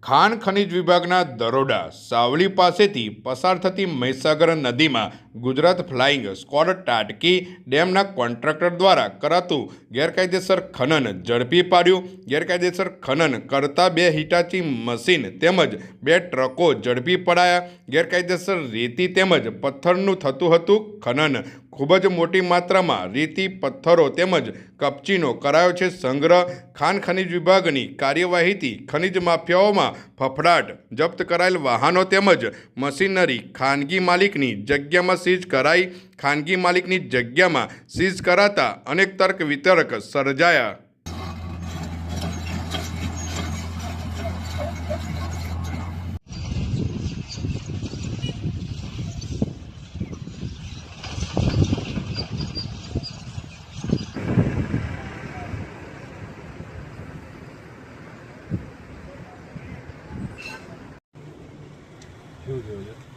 ખાણ ખનીજ વિભાગના દરોડા સાવલી પાસેથી પસાર થતી મહીસાગર નદીમાં ગુજરાત ફ્લાઇંગ સ્ક્વોડ ટાટકી ડેમના કોન્ટ્રાક્ટર દ્વારા કરાતું ગેરકાયદેસર ખનન ઝડપી પાડ્યું। ગેરકાયદેસર ખનન કરતા 2 હિટાચી મશીન તેમજ 2 ટ્રકો ઝડપી પડાયા। ગેરકાયદેસર રેતી તેમજ પથ્થરનું થતું હતું ખનન। ખૂબ જ મોટી માત્રામાં રેતી પથ્થરો તેમજ કપચીનો કરાયો છે સંગ્રહ। ખાણ ખનીજ વિભાગની કાર્યવાહીથી ખનીજ માફિયાઓમાં ફફડાટ। જપ્ત કરાયેલ વાહનો તેમજ મશીનરી ખાનગી માલિકની જગ્યામાં સીઝ કરાઈ। ખાનગી માલિકની જગ્યામાં સીઝ કરાતા અનેક તર્ક વિતર્ક સર્જાયા। શું થયું છે?